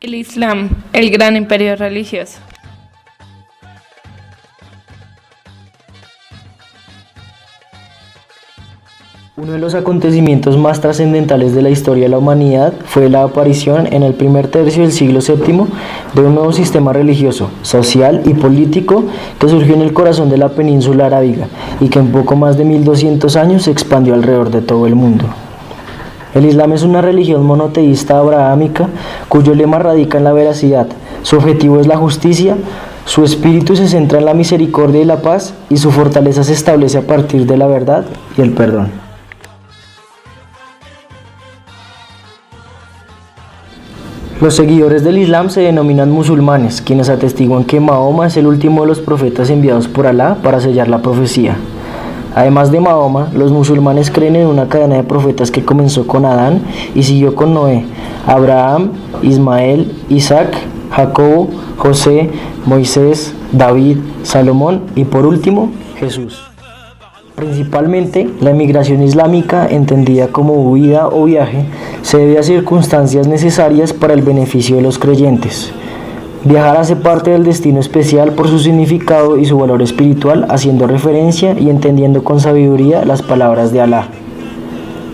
El Islam, el gran imperio religioso. Uno de los acontecimientos más trascendentales de la historia de la humanidad fue la aparición en el primer tercio del siglo VII de un nuevo sistema religioso, social y político que surgió en el corazón de la península arábiga y que en poco más de 1200 años se expandió alrededor de todo el mundo. El Islam es una religión monoteísta abrahámica cuyo lema radica en la veracidad, su objetivo es la justicia, su espíritu se centra en la misericordia y la paz y su fortaleza se establece a partir de la verdad y el perdón. Los seguidores del Islam se denominan musulmanes, quienes atestiguan que Mahoma es el último de los profetas enviados por Alá para sellar la profecía. Además de Mahoma, los musulmanes creen en una cadena de profetas que comenzó con Adán y siguió con Noé, Abraham, Ismael, Isaac, Jacobo, José, Moisés, David, Salomón y por último, Jesús. Principalmente, la emigración islámica, entendida como huida o viaje, se debe a circunstancias necesarias para el beneficio de los creyentes. Viajar hace parte del destino especial por su significado y su valor espiritual, haciendo referencia y entendiendo con sabiduría las palabras de Alá.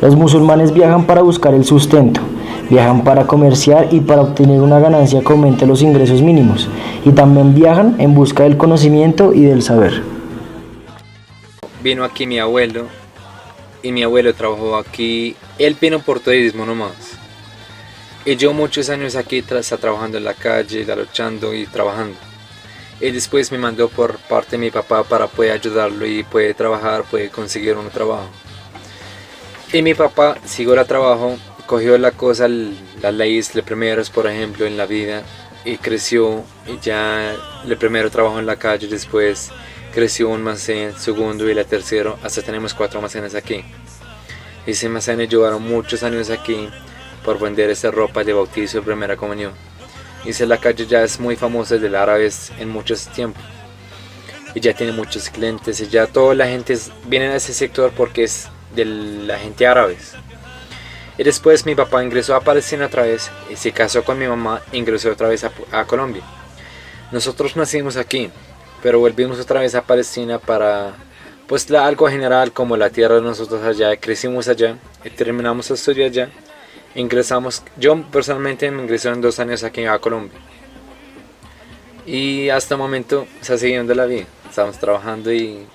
Los musulmanes viajan para buscar el sustento, viajan para comerciar y para obtener una ganancia que aumente los ingresos mínimos, y también viajan en busca del conocimiento y del saber. Vino aquí mi abuelo, y mi abuelo trabajó aquí, él vino por turismo nomás. Y yo muchos años aquí trabajando en la calle, luchando y trabajando. Y después me mandó por parte de mi papá para poder ayudarlo y puede trabajar, puede conseguir un trabajo. Y mi papá siguió el trabajo, cogió las cosas, las leyes, los primeros por ejemplo en la vida y creció. Y ya el primero trabajo en la calle, después creció un almacén, segundo y el tercero, hasta tenemos 4 almacenes aquí. Y ese almacenes llevaron muchos años aquí por vender esa ropa de bautizo de primera comunión. Y la calle ya es muy famosa de los árabes en muchos tiempos. Y ya tiene muchos clientes y ya toda la gente viene a ese sector porque es de la gente árabe. Y después mi papá ingresó a Palestina otra vez y se casó con mi mamá e ingresó otra vez a Colombia. Nosotros nacimos aquí, pero volvimos otra vez a Palestina para pues algo general como la tierra de nosotros allá. Crecimos allá y terminamos de estudiar allá. Ingresamos, yo personalmente me ingresé en 2 años aquí a Colombia y hasta el momento está siguiendo la vida, estamos trabajando y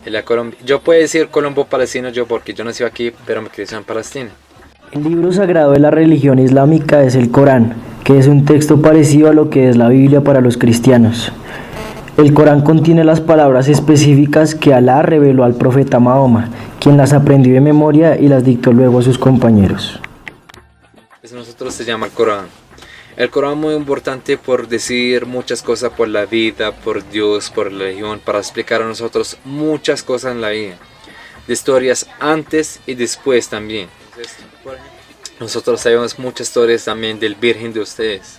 en la Colombia. Yo puedo decir Colombo palestino yo porque yo nací aquí pero me crecí en Palestina. El libro sagrado de la religión islámica es el Corán, que es un texto parecido a lo que es la Biblia para los cristianos. El Corán contiene las palabras específicas que Alá reveló al profeta Mahoma, quien las aprendió de memoria y las dictó luego a sus compañeros. Nosotros se llama el Corán. El Corán es muy importante por decir muchas cosas por la vida, por Dios, por la religión, para explicar a nosotros muchas cosas en la vida, de historias antes y después también. Nosotros sabemos muchas historias también del Virgen de ustedes,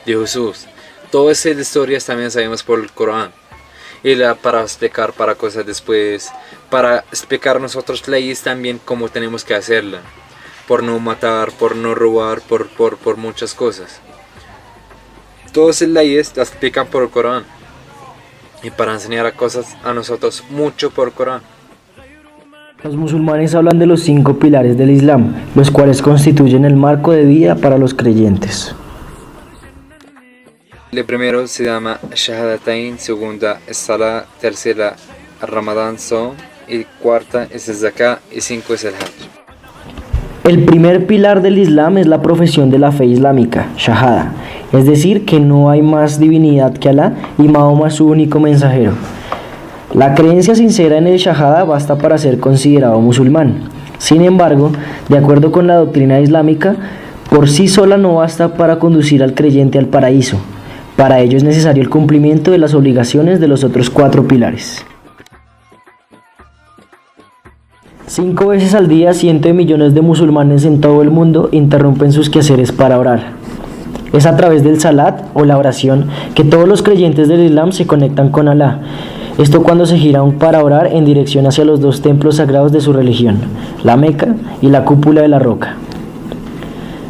de Jesús. Todas esas historias también sabemos por el Corán. Y para explicar para cosas después, para explicar a nosotros leyes también cómo tenemos que hacerla. Por no matar, por no robar, por muchas cosas. Todas las leyes las explican por el Corán. Y para enseñar cosas a nosotros mucho por el Corán. Los musulmanes hablan de los 5 pilares del Islam, los cuales constituyen el marco de vida para los creyentes. El primero se llama Shahadatain, segunda es Salah, tercera Ramadán Som, y cuarta es el Zakah y 5 es el Hajj. El primer pilar del Islam es la profesión de la fe islámica, Shahada, es decir, que no hay más divinidad que Alá y Mahoma es su único mensajero. La creencia sincera en el Shahada basta para ser considerado musulmán. Sin embargo, de acuerdo con la doctrina islámica, por sí sola no basta para conducir al creyente al paraíso. Para ello es necesario el cumplimiento de las obligaciones de los otros 4 pilares. 5 veces al día, cientos de millones de musulmanes en todo el mundo interrumpen sus quehaceres para orar. Es a través del salat o la oración que todos los creyentes del Islam se conectan con Alá. Esto cuando se gira para orar en dirección hacia los 2 templos sagrados de su religión, la Meca y la cúpula de la roca.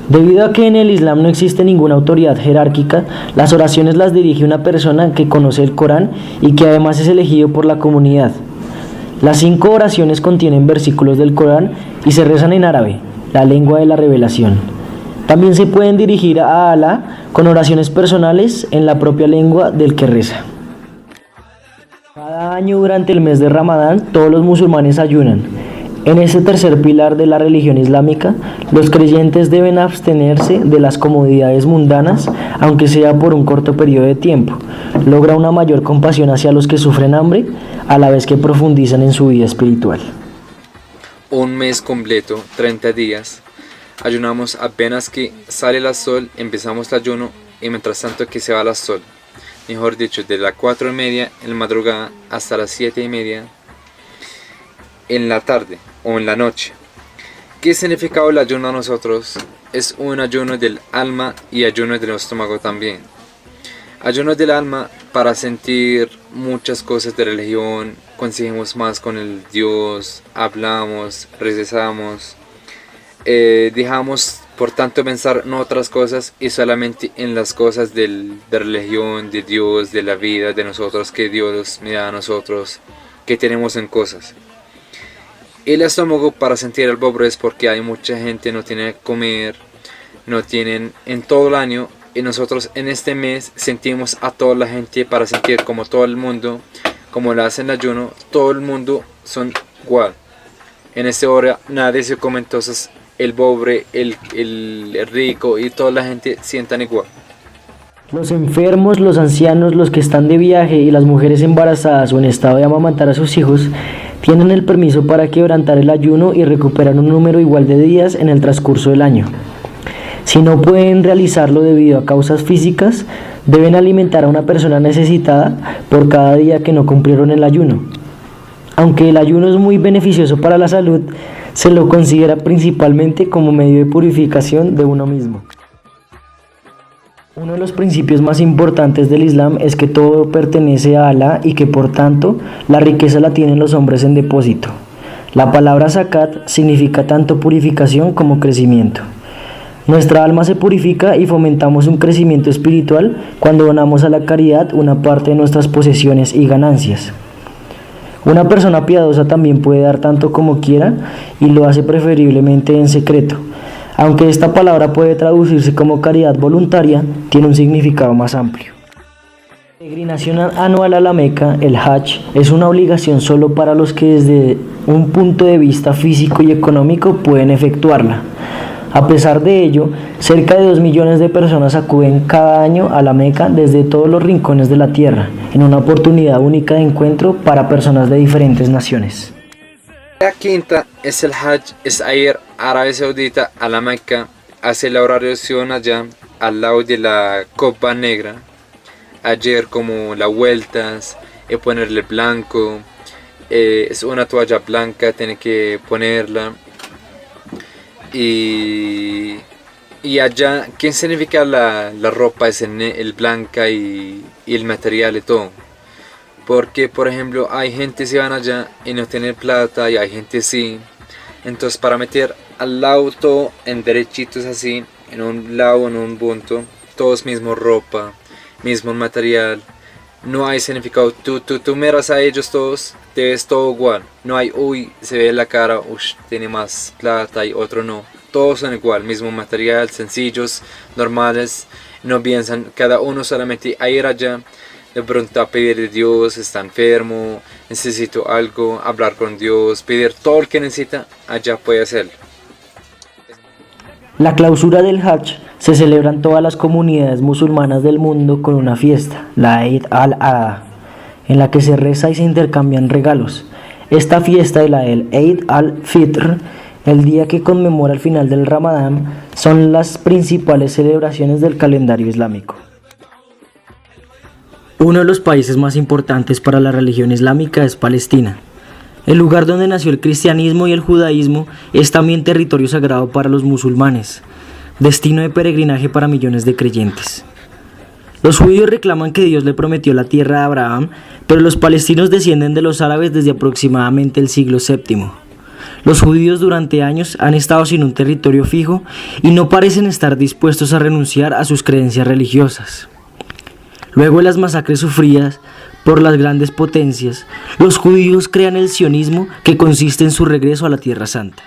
Debido a que en el Islam no existe ninguna autoridad jerárquica, las oraciones las dirige una persona que conoce el Corán y que además es elegido por la comunidad. Las 5 oraciones contienen versículos del Corán y se rezan en árabe, la lengua de la revelación. También se pueden dirigir a Alá con oraciones personales en la propia lengua del que reza. Cada año durante el mes de Ramadán todos los musulmanes ayunan. En este tercer pilar de la religión islámica, los creyentes deben abstenerse de las comodidades mundanas, aunque sea por un corto periodo de tiempo. Logra una mayor compasión hacia los que sufren hambre, a la vez que profundizan en su vida espiritual. Un mes completo, 30 días, ayunamos apenas que sale el sol, empezamos el ayuno y mientras tanto que se va el sol. Mejor dicho, de las 4:30 en la madrugada hasta las 7:30 en la tarde o en la noche. ¿Qué significa el ayuno a nosotros? Es un ayuno del alma y ayuno del estómago también. Ayuno del alma para sentir muchas cosas de religión, conseguimos más con el Dios, hablamos, rezamos, dejamos por tanto pensar en otras cosas y solamente en las cosas de religión, de Dios, de la vida, de nosotros, que Dios me da a nosotros, que tenemos en cosas. El estómago para sentir el pobre es porque hay mucha gente no tiene que comer, no tienen en todo el año, y nosotros en este mes sentimos a toda la gente para sentir como todo el mundo, como lo hacen el ayuno, todo el mundo son igual. En esta hora nadie se come, entonces el pobre, el rico y toda la gente sientan igual. Los enfermos, los ancianos, los que están de viaje y las mujeres embarazadas o en estado de amamantar a sus hijos tienen el permiso para quebrantar el ayuno y recuperar un número igual de días en el transcurso del año. Si no pueden realizarlo debido a causas físicas, deben alimentar a una persona necesitada por cada día que no cumplieron el ayuno. Aunque el ayuno es muy beneficioso para la salud, se lo considera principalmente como medio de purificación de uno mismo. Uno de los principios más importantes del Islam es que todo pertenece a Alá y que por tanto la riqueza la tienen los hombres en depósito. La palabra zakat significa tanto purificación como crecimiento. Nuestra alma se purifica y fomentamos un crecimiento espiritual cuando donamos a la caridad una parte de nuestras posesiones y ganancias. Una persona piadosa también puede dar tanto como quiera y lo hace preferiblemente en secreto. Aunque esta palabra puede traducirse como caridad voluntaria, tiene un significado más amplio. La peregrinación anual a la Meca, el Hajj, es una obligación solo para los que desde un punto de vista físico y económico pueden efectuarla. A pesar de ello, cerca de 2 millones de personas acuden cada año a la Meca desde todos los rincones de la tierra, en una oportunidad única de encuentro para personas de diferentes naciones. La quinta es el Hajj, es ir a Arabia Saudita a la Meca, hacer la oración allá al lado de la copa negra, ayer como las vueltas, y ponerle blanco, es una toalla blanca, tiene que ponerla. Y allá, ¿qué significa la ropa? Es el blanca y el material y todo. Porque, por ejemplo, hay gente que se van allá y no tienen plata y hay gente sí. Entonces, para meter al auto en derechitos así, en un lado, en un punto, todos mismo ropa, mismo material. No hay significado. Tú miras a ellos todos, te ves todo igual. No hay, uy, se ve la cara, uy, tiene más plata y otro no. Todos son igual, mismo material, sencillos, normales. No piensan, cada uno solamente a ir allá. De pronto a pedir de Dios, está enfermo, necesito algo, hablar con Dios, pedir todo lo que necesita, allá puede hacerlo. La clausura del Hajj se celebra en todas las comunidades musulmanas del mundo con una fiesta, la Eid al-Adha, en la que se reza y se intercambian regalos. Esta fiesta de la Eid al-Fitr, el día que conmemora el final del Ramadán, son las principales celebraciones del calendario islámico. Uno de los países más importantes para la religión islámica es Palestina. El lugar donde nació el cristianismo y el judaísmo es también territorio sagrado para los musulmanes, destino de peregrinaje para millones de creyentes. Los judíos reclaman que Dios le prometió la tierra a Abraham, pero los palestinos descienden de los árabes desde aproximadamente el siglo VII. Los judíos durante años han estado sin un territorio fijo y no parecen estar dispuestos a renunciar a sus creencias religiosas. Luego de las masacres sufridas por las grandes potencias, los judíos crean el sionismo, que consiste en su regreso a la Tierra Santa.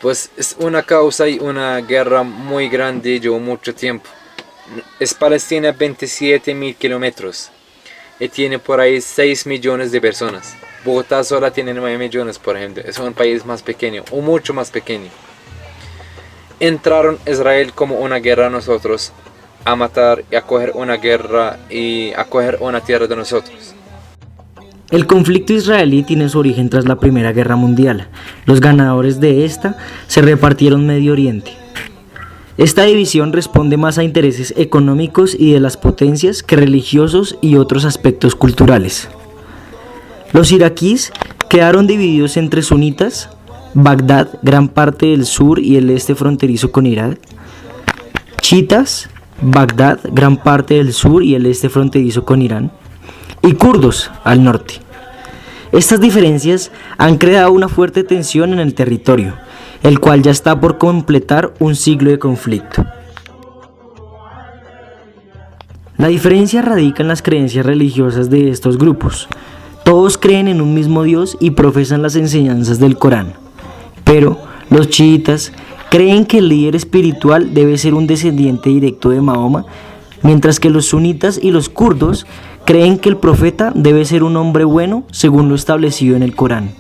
Pues es una causa y una guerra muy grande, llevó mucho tiempo. Es Palestina 27.000 kilómetros y tiene por ahí 6 millones de personas. Bogotá sola tiene 9 millones, por ejemplo. Es un país más pequeño o mucho más pequeño. Entraron Israel como una guerra a nosotros, a matar y a coger una guerra y a coger una tierra de nosotros. El conflicto israelí tiene su origen tras la Primera Guerra Mundial. Los ganadores de esta se repartieron Medio Oriente. Esta división responde más a intereses económicos y de las potencias que religiosos y otros aspectos culturales. Los iraquíes quedaron divididos entre sunitas, Bagdad, gran parte del sur y el este fronterizo con Irak, chiitas, Bagdad, gran parte del sur y el este fronterizo con Irán, y kurdos al norte. Estas diferencias han creado una fuerte tensión en el territorio, el cual ya está por completar un siglo de conflicto. La diferencia radica en las creencias religiosas de estos grupos. Todos creen en un mismo Dios y profesan las enseñanzas del Corán, pero los chiitas creen que el líder espiritual debe ser un descendiente directo de Mahoma, mientras que los sunitas y los kurdos creen que el profeta debe ser un hombre bueno según lo establecido en el Corán.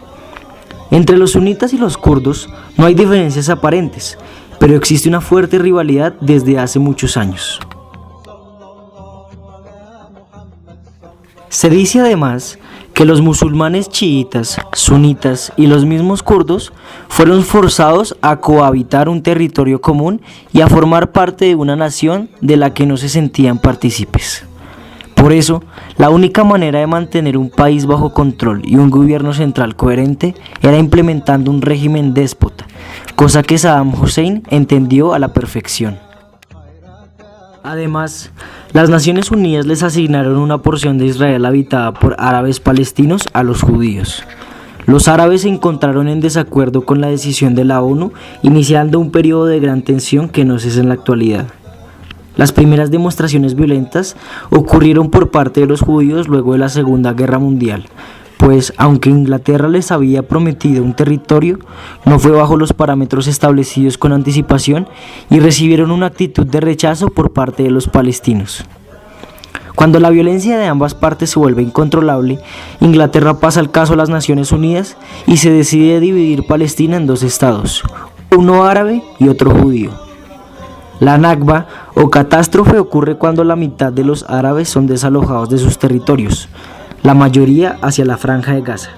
Entre los sunitas y los kurdos no hay diferencias aparentes, pero existe una fuerte rivalidad desde hace muchos años. Se dice además que los musulmanes chiitas, sunitas y los mismos kurdos fueron forzados a cohabitar un territorio común y a formar parte de una nación de la que no se sentían partícipes. Por eso, la única manera de mantener un país bajo control y un gobierno central coherente era implementando un régimen déspota, cosa que Saddam Hussein entendió a la perfección. Además, las Naciones Unidas les asignaron una porción de Israel habitada por árabes palestinos a los judíos. Los árabes se encontraron en desacuerdo con la decisión de la ONU, iniciando un periodo de gran tensión que no cesa en la actualidad. Las primeras demostraciones violentas ocurrieron por parte de los judíos luego de la Segunda Guerra Mundial, pues aunque Inglaterra les había prometido un territorio, no fue bajo los parámetros establecidos con anticipación y recibieron una actitud de rechazo por parte de los palestinos. Cuando la violencia de ambas partes se vuelve incontrolable, Inglaterra pasa el caso a las Naciones Unidas y se decide dividir Palestina en dos estados, uno árabe y otro judío. La Nakba o catástrofe ocurre cuando la mitad de los árabes son desalojados de sus territorios, la mayoría hacia la Franja de Gaza.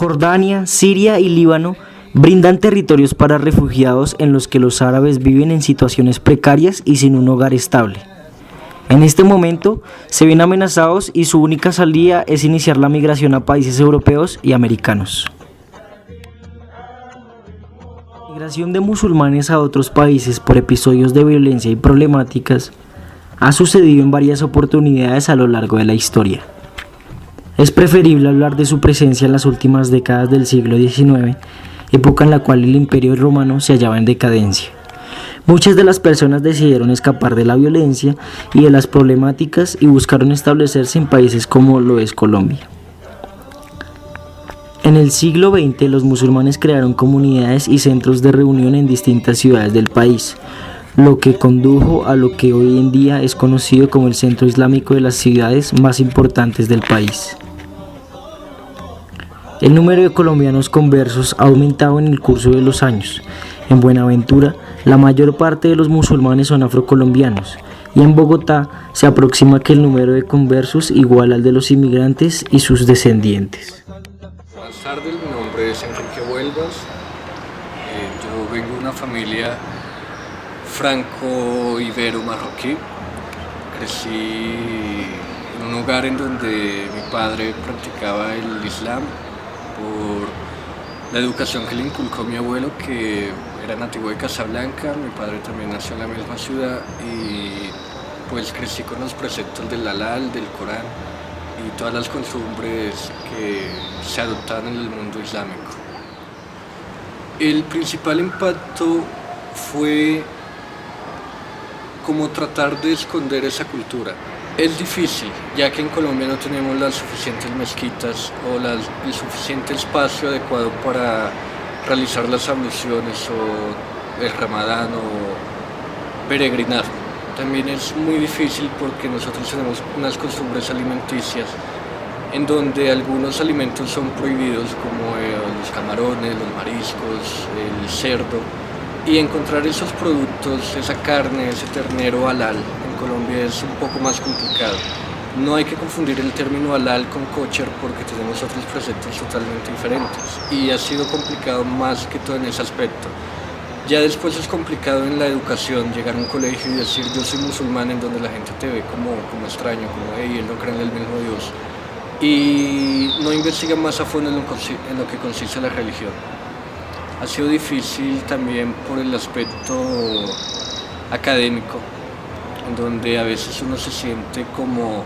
Jordania, Siria y Líbano brindan territorios para refugiados en los que los árabes viven en situaciones precarias y sin un hogar estable. En este momento se ven amenazados y su única salida es iniciar la migración a países europeos y americanos. La migración de musulmanes a otros países por episodios de violencia y problemáticas ha sucedido en varias oportunidades a lo largo de la historia. Es preferible hablar de su presencia en las últimas décadas del siglo XIX, época en la cual el Imperio Romano se hallaba en decadencia. Muchas de las personas decidieron escapar de la violencia y de las problemáticas y buscaron establecerse en países como lo es Colombia. En el siglo XX los musulmanes crearon comunidades y centros de reunión en distintas ciudades del país, lo que condujo a lo que hoy en día es conocido como el centro islámico de las ciudades más importantes del país. El número de colombianos conversos ha aumentado en el curso de los años. En Buenaventura, la mayor parte de los musulmanes son afrocolombianos, y en Bogotá se aproxima que el número de conversos iguala al de los inmigrantes y sus descendientes. Buenas tardes, mi nombre nombre es Enrique Huelvas. Yo vengo de una familia franco-ibero-marroquí. Crecí en un hogar en donde mi padre practicaba el Islam por la educación que le inculcó mi abuelo, que era nativo de Casablanca. Mi padre también nació en la misma ciudad y pues crecí con los preceptos del halal, del Corán y todas las costumbres que se adoptaban en el mundo islámico. El principal impacto fue como tratar de esconder esa cultura. Es difícil, ya que en Colombia no tenemos las suficientes mezquitas o el suficiente espacio adecuado para realizar las abluciones o el Ramadán o peregrinar. También es muy difícil porque nosotros tenemos unas costumbres alimenticias en donde algunos alimentos son prohibidos, como los camarones, los mariscos, el cerdo, y encontrar esos productos, esa carne, ese ternero halal en Colombia es un poco más complicado. No hay que confundir el término halal con kosher porque tenemos otros preceptos totalmente diferentes y ha sido complicado más que todo en ese aspecto. Ya después es complicado en la educación llegar a un colegio y decir yo soy musulmán, en donde la gente te ve como extraño, como hey, él no cree en el mismo Dios, y no investigan más a fondo en lo que consiste la religión. Ha sido difícil también por el aspecto académico, en donde a veces uno se siente como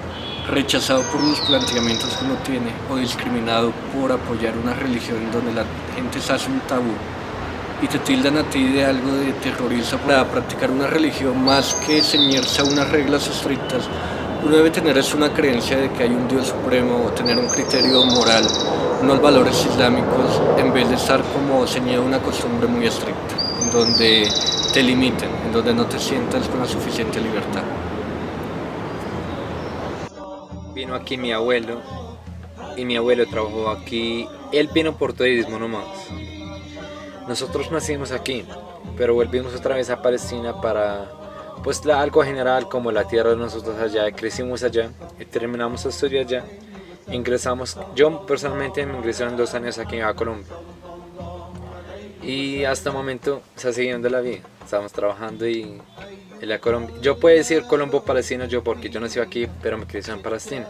rechazado por los planteamientos que uno tiene o discriminado por apoyar una religión en donde la gente se hace un tabú y te tildan a ti de algo de terrorista para practicar una religión. Más que ceñirse a unas reglas estrictas, uno debe tener es una creencia de que hay un Dios supremo o tener un criterio moral, unos valores islámicos, en vez de estar como ceñido a una costumbre muy estricta, en donde te limiten, en donde no te sientas con la suficiente libertad. Vino aquí mi abuelo y mi abuelo trabajó aquí. Él vino por turismo nomás. Nosotros nacimos aquí, pero volvimos otra vez a Palestina para pues algo general, como la tierra de nosotros allá. Crecimos allá y terminamos de estudiar allá. Ingresamos, yo personalmente me ingresé en 2 años aquí a Colombia. Y hasta el momento se sigue siguiendo la vida. Estamos trabajando y en la Colombia. Yo puedo decir Colombo palestino yo porque yo nací aquí, pero me crecí en Palestina.